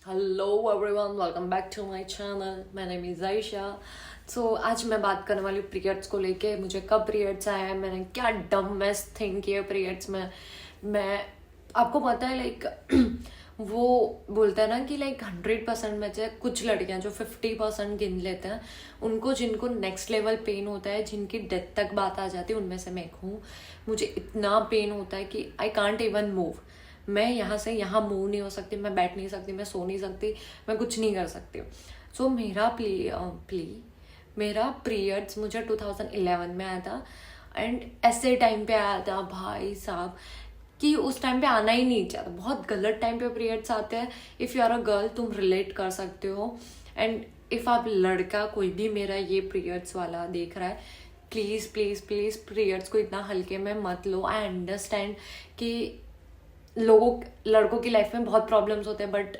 Hello everyone, welcome back to my channel. My name is Ayesha. So आज मैं बात करने वाली हूँ पीरियड्स को लेके। मुझे कब पीरियड्स आए हैं, मैंने क्या डम्बेस्ट थिंग किया पीरियड्स में। मैं आपको पता है वो बोलते हैं ना कि 100% में से कुछ लड़कियां जो 50% गिन लेते हैं, उनको जिनको नेक्स्ट लेवल पेन होता है, जिनकी डेथ तक बात आ जाती है, उनमें से मैं एक हूँ। मुझे इतना पेन होता है कि आई कांट इवन मूव। मैं यहाँ से यहाँ मूव नहीं हो सकती, मैं बैठ नहीं सकती, मैं सो नहीं सकती, मैं कुछ नहीं कर सकती। सो मेरा पीरियड्स मुझे 2011 में आया था। एंड ऐसे टाइम पे आया था भाई साहब कि उस टाइम पे आना ही नहीं चाहता। बहुत गलत टाइम पे पीरियड्स आते हैं। If you are a girl, तुम रिलेट कर सकते हो। एंड इफ़ आप लड़का कोई भी मेरा ये पीरियड्स वाला देख रहा है, प्लीज़ प्लीज़ प्लीज़ पीरियड्स को इतना हल्के में मत लो। आई अंडरस्टैंड कि लड़कों की लाइफ में बहुत प्रॉब्लम्स होते हैं, बट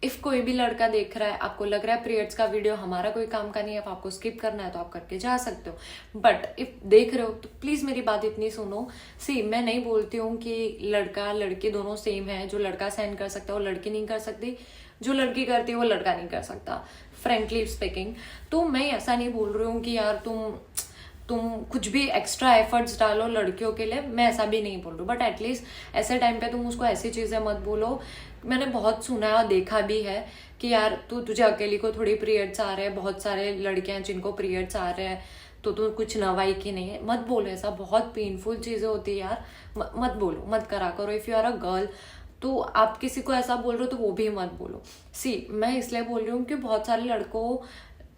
इफ कोई भी लड़का देख रहा है, आपको लग रहा है पीरियड्स का वीडियो हमारा कोई काम का नहीं है, आपको स्किप करना है तो आप करके जा सकते हो। बट इफ देख रहे हो तो प्लीज मेरी बात इतनी सुनो। सी, मैं नहीं बोलती हूँ कि लड़का लड़की दोनों सेम है। जो लड़का सहन कर सकता है वो लड़की नहीं कर सकती, जो लड़की करती है वो लड़का नहीं कर सकता, फ्रेंकली स्पीकिंग। तो मैं ऐसा नहीं बोल रही हूँ कि यार तुम कुछ भी एक्स्ट्रा एफर्ट्स डालो लड़कियों के लिए, मैं ऐसा भी नहीं बोल रही हूँ। बट एटलीस्ट ऐसे टाइम पे तुम उसको ऐसी चीज़ें मत बोलो। मैंने बहुत सुना है और देखा भी है कि यार तुझे अकेली को थोड़ी पीरियड्स आ रहे हैं, बहुत सारे लड़कियां जिनको पीरियड्स आ रहे हैं, तो तू कुछ नवाई की नहीं है। मत बोलो ऐसा, बहुत पेनफुल चीज़ें होती है यार। मत बोलो, मत करा करो। If you are a girl, तो आप किसी को ऐसा बोल रहे हो तो वो भी मत बोलो। सी, मैं इसलिए बोल रही हूँ कि बहुत सारे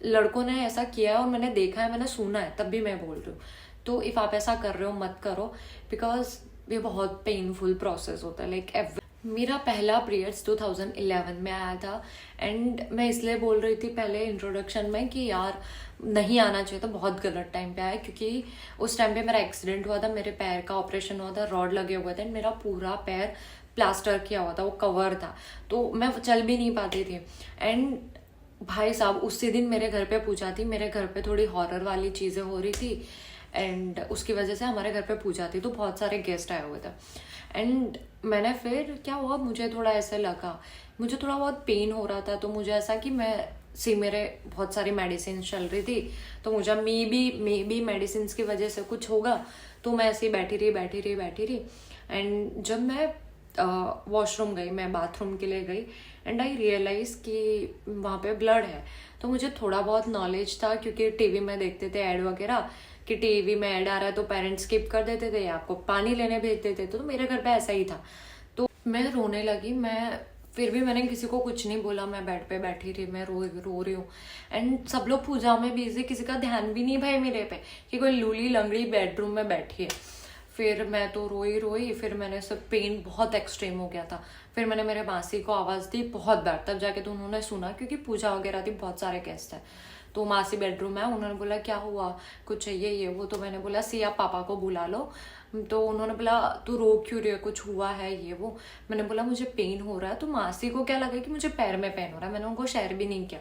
लड़कों ने ऐसा किया है और मैंने देखा है, मैंने सुना है, तब भी मैं बोल रही हूँ। तो इफ आप ऐसा कर रहे हो मत करो, बिकॉज ये बहुत पेनफुल प्रोसेस होता है। मेरा पहला पीरियड्स 2011 में आया था। एंड मैं इसलिए बोल रही थी पहले इंट्रोडक्शन में कि यार नहीं आना चाहिए था, बहुत गलत टाइम पे आया, क्योंकि उस टाइम पे मेरा एक्सीडेंट हुआ था, मेरे पैर का ऑपरेशन हुआ था, रॉड लगे हुए थे, मेरा पूरा पैर प्लास्टर किया हुआ था, वो कवर था, तो मैं चल भी नहीं पाती थी। एंड भाई साहब उसी दिन मेरे घर पे पूजा थी। मेरे घर पे थोड़ी हॉरर वाली चीज़ें हो रही थी, एंड उसकी वजह से हमारे घर पे पूजा थी, तो बहुत सारे गेस्ट आए हुए थे। एंड मैंने फिर क्या हुआ, मुझे थोड़ा ऐसे लगा, मुझे थोड़ा बहुत पेन हो रहा था, तो मुझे ऐसा कि मेरे बहुत सारी मेडिसिन चल रही थी, तो मुझे मे बी मेडिसिन की वजह से कुछ होगा। तो मैं ऐसे ही बैठी रही। एंड जब मैं वॉशरूम गई, मैं बाथरूम के लिए गई, एंड आई रियलाइज कि वहाँ पे ब्लड है। तो मुझे थोड़ा बहुत नॉलेज था, क्योंकि टीवी में देखते थे ऐड वगैरह, कि टीवी में ऐड आ रहा है तो पेरेंट्स स्किप कर देते थे या आपको पानी लेने भेज देते थे। तो मेरे घर पे ऐसा ही था। तो मैं रोने लगी। फिर भी मैंने किसी को कुछ नहीं बोला, मैं बेड पे बैठी रही, मैं रो रही हूँ। एंड सब लोग पूजा में बिजी, किसी का ध्यान भी नहीं भाई मेरे पे कि कोई लूली लंगड़ी बेडरूम में बैठी है। फिर मैं तो रोई, फिर मैंने सब, पेन बहुत एक्सट्रीम हो गया था। फिर मैंने मेरे मासी को आवाज़ दी बहुत बार, तब जाके तो उन्होंने सुना, क्योंकि पूजा वगैरह थी, बहुत सारे गेस्ट हैं। तो मासी बेडरूम है, उन्होंने बोला क्या हुआ, कुछ चाहिए ये वो। तो मैंने बोला सी, आप पापा को बुला लो। तो उन्होंने बोला तू रो क्यों रही है, कुछ हुआ है ये वो। मैंने बोला मुझे पेन हो रहा है। तो मासी को क्या लगा कि मुझे पैर में पेन हो रहा है, मैंने उनको शेयर भी नहीं किया।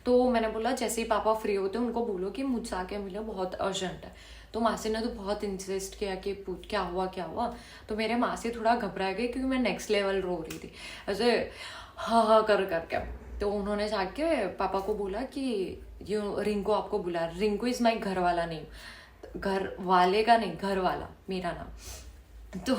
तो मैंने बोला जैसे ही पापा फ्री होते हैं उनको बोलो कि मुझसे आके मिलो, बहुत अर्जेंट है। तो मासी ने तो बहुत इंसिस्ट किया कि पूछ क्या हुआ। तो मेरे मासी थोड़ा घबरा गई, क्योंकि मैं नेक्स्ट लेवल रो रही थी ऐसे, हाँ कर करके। तो उन्होंने जाके पापा को बोला कि ये रिंकू आपको बुला। रिंकू इज माई घर वाला नेम, घर वाले का नहीं, घर वाला मेरा नाम।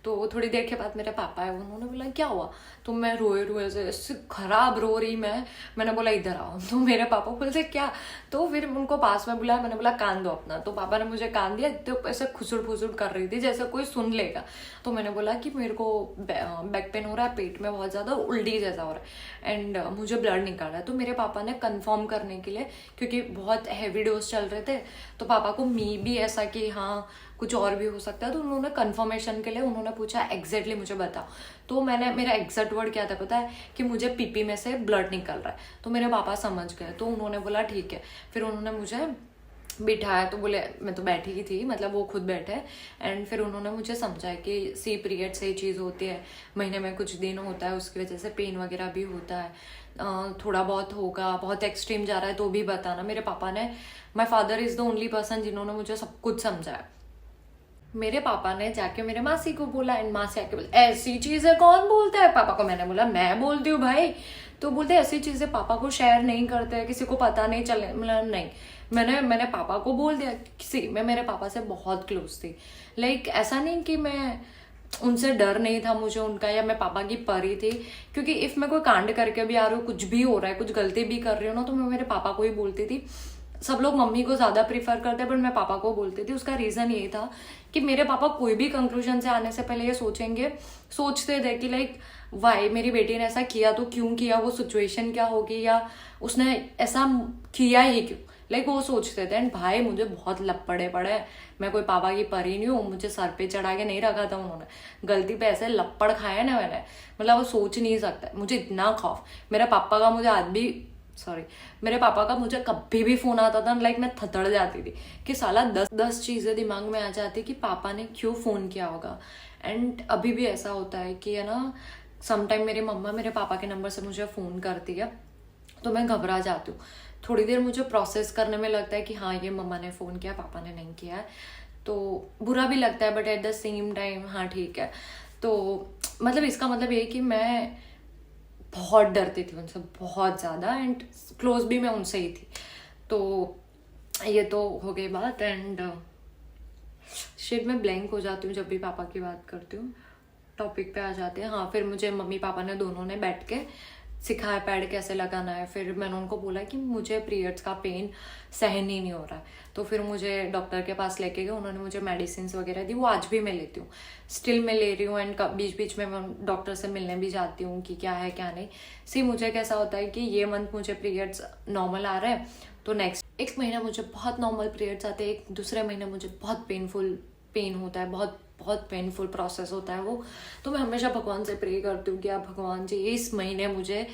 तो थोड़ी देर के बाद मेरे पापा आए, उन्होंने बोला क्या हुआ। तो मैं रोए ऐसे खराब रो रही मैंने बोला इधर आओ। तो मेरे पापा बोलते क्या। तो फिर उनको पास में बुलाया, मैंने बोला कान दो अपना। तो पापा ने मुझे कान दिया, तो ऐसे खुसुड़ फुसुड़ कर रही थी जैसे कोई सुन लेगा। तो मैंने बोला कि मेरे को बैक पेन हो रहा है, पेट में बहुत ज़्यादा उल्टी जैसा हो रहा है, एंड मुझे ब्लड निकल रहा है। तो मेरे पापा ने कंफर्म करने के लिए, क्योंकि बहुत हैवी डोज चल रहे थे, तो पापा को भी ऐसा कि हाँ कुछ और भी हो सकता है, तो उन्होंने कंफर्मेशन के लिए उन्होंने पूछा एग्जैक्टली मुझे बताओ। तो मेरा एग्जैक्ट वर्ड क्या था पता है, कि मुझे पीपी में से ब्लड निकल रहा है। तो मेरे पापा समझ गए, तो उन्होंने बोला ठीक है। फिर उन्होंने मुझे बिठाया, तो बोले, मैं तो बैठी ही थी, मतलब वो खुद बैठे। एंड फिर उन्होंने मुझे समझाया कि सी पीरियड से ही चीज़ होती है, महीने में कुछ दिन होता है, उसकी वजह से पेन वगैरह भी होता है, थोड़ा बहुत होगा, बहुत एक्सट्रीम जा रहा है तो भी बताना। मेरे पापा ने, my father is the only person जिन्होंने मुझे सब कुछ समझाया। मेरे पापा ने जाके मेरे मासी को बोला एंड मासी आके बोला ऐसी चीजें कौन बोलता है पापा को। मैंने बोला मैं बोलती हूँ भाई। तो बोलते ऐसी चीजें पापा को शेयर नहीं करते, किसी को पता नहीं चले। मतलब नहीं, मैंने पापा को बोल दिया। मैं मेरे पापा से बहुत क्लोज थी। लाइक ऐसा नहीं कि मैं उनसे डर नहीं था मुझे उनका, या मैं पापा की परी थी। क्योंकि इफ मैं कोई कांड करके भी आ रही हूँ, कुछ भी हो रहा है, कुछ गलती भी कर रही हूँ ना, तो मैं मेरे पापा को ही बोलती थी। सब लोग मम्मी को ज्यादा प्रीफर करते हैं, बट मैं पापा को बोलती थी। उसका रीजन ये था कि मेरे पापा कोई भी कंक्लूजन से आने से पहले ये सोचते थे कि लाइक वाई मेरी बेटी ने ऐसा किया, तो क्यों किया, वो सिचुएशन क्या होगी, या उसने ऐसा किया ही क्यों। लाइक वो सोचते थे। एंड भाई मुझे बहुत लपड़े पड़े। मैं कोई पापा की परी नहीं हूँ, मुझे सर पे चढ़ा के नहीं रखा था उन्होंने। गलती पे ऐसे लपड़ खाए ना मैंने, मतलब वो सोच नहीं सकता। मुझे इतना खौफ, मेरे पापा का मुझे आज भी मेरे पापा का मुझे कभी भी फोन आता था, लाइक मैं थतड़ जाती थी कि साला 10 चीजें दिमाग में आ जाती कि पापा ने क्यों फोन किया होगा। एंड अभी भी ऐसा होता है कि है ना, समटाइम मेरी मम्मा मेरे पापा के नंबर से मुझे फोन करती है तो मैं घबरा जाती हूँ। थोड़ी देर मुझे प्रोसेस करने में लगता है कि हाँ ये मम्मा ने फ़ोन किया, पापा ने नहीं किया है, तो बुरा भी लगता है, but at the same time हाँ ठीक है। तो मतलब इसका मतलब ये है कि मैं बहुत डरती थी उनसे, बहुत ज़्यादा। एंड क्लोज भी मैं उनसे ही थी। तो ये तो हो गई बात। एंड शिट मैं ब्लैंक हो जाती हूँ जब भी पापा की बात करती हूँ। टॉपिक पे आ जाते हैं। हाँ, फिर मुझे मम्मी पापा ने दोनों ने बैठ के सिखाया पैड कैसे लगाना है। फिर मैंने उनको बोला कि मुझे पीरियड्स का पेन सहन ही नहीं हो रहा है। तो फिर मुझे डॉक्टर के पास लेके गए, उन्होंने मुझे मेडिसिन वगैरह दी, वो आज भी मैं लेती हूँ, स्टिल मैं ले रही हूँ। एंड बीच बीच में मैं डॉक्टर से मिलने भी जाती हूँ कि क्या है क्या नहीं। मुझे कैसा होता है कि ये मंथ मुझे पीरियड्स नॉर्मल आ रहे हैं, तो नेक्स्ट एक महीना मुझे बहुत नॉर्मल पीरियड्स आते हैं, एक दूसरे महीने मुझे बहुत पेन होता है, बहुत बहुत पेनफुल प्रोसेस होता है वो। तो मैं हमेशा भगवान से प्रे करती हूँ कि आप भगवान जी इस महीने मुझे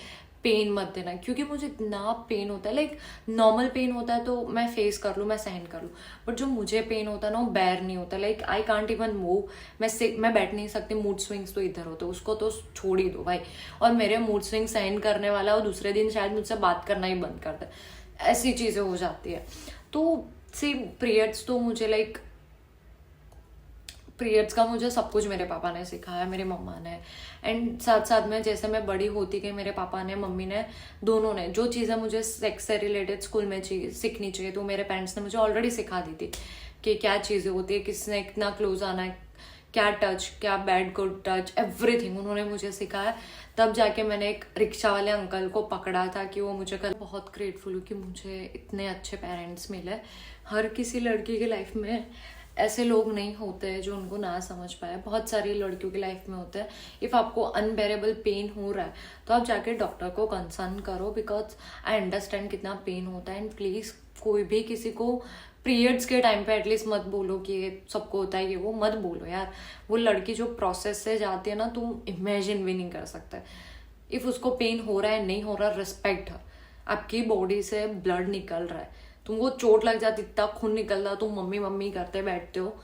पेन मत देना, क्योंकि मुझे इतना पेन होता है। लाइक नॉर्मल पेन होता है तो मैं फेस कर लूँ, मैं सहन कर लूँ, बट जो मुझे पेन होता है ना वो बेर नहीं होता। Like I can't even move, मैं बैठ नहीं सकती। मूड स्विंग्स तो इधर होते, उसको तो छोड़ ही दो भाई। और मेरे मूड स्विंग सहन करने वाला वो दूसरे दिन शायद मुझसे बात करना ही बंद कर दे, ऐसी चीज़ें हो जाती है। तो पीरियड्स तो मुझे लाइक पीरियड्स का मुझे सब कुछ मेरे पापा ने सिखाया, मेरे मम्मा ने। एंड साथ साथ में जैसे मैं बड़ी होती गई, मेरे पापा ने मम्मी ने दोनों ने जो चीज़ें मुझे सेक्स से रिलेटेड स्कूल में सीखनी चाहिए, तो मेरे पेरेंट्स ने मुझे ऑलरेडी सिखा दी थी कि क्या चीज़ें होती है, किसने कितना क्लोज आना है, क्या टच, क्या बैड गुड टच, एवरीथिंग उन्होंने मुझे सिखाया। तब जाके मैंने एक रिक्शा वाले अंकल को पकड़ा था कि वो मुझे कल बहुत ग्रेटफुल हूँ कि मुझे इतने अच्छे पेरेंट्स मिले। हर किसी लड़की की लाइफ में ऐसे लोग नहीं होते हैं जो उनको ना समझ पाए। बहुत सारी लड़कियों की लाइफ में होते हैं। इफ़ आपको अनबेरेबल पेन हो रहा है तो आप जाके डॉक्टर को कंसर्न करो, बिकॉज आई अंडरस्टैंड कितना पेन होता है। एंड प्लीज़ कोई भी किसी को पीरियड्स के टाइम पे एटलीस्ट मत बोलो कि ये सबको होता है, ये वो मत बोलो यार। वो लड़की जो प्रोसेस से जाती है ना, तुम इमेजिन भी नहीं कर सकते। इफ़ उसको पेन हो रहा है नहीं हो रहा, रिस्पेक्ट है। आपकी बॉडी से ब्लड निकल रहा है, तुमको चोट लग जाती, इतना खून निकलता, तुम मम्मी मम्मी करते बैठते हो।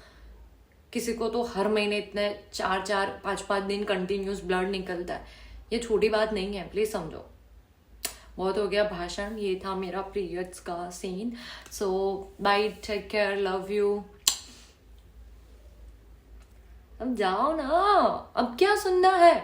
किसी को तो हर महीने इतने 4-5 दिन कंटिन्यूस ब्लड निकलता है। ये छोटी बात नहीं है, प्लीज समझो। बहुत हो गया भाषण, ये था मेरा पीरियड्स का scene. So bye, take care, love you. अब जाओ ना, अब क्या सुनना है।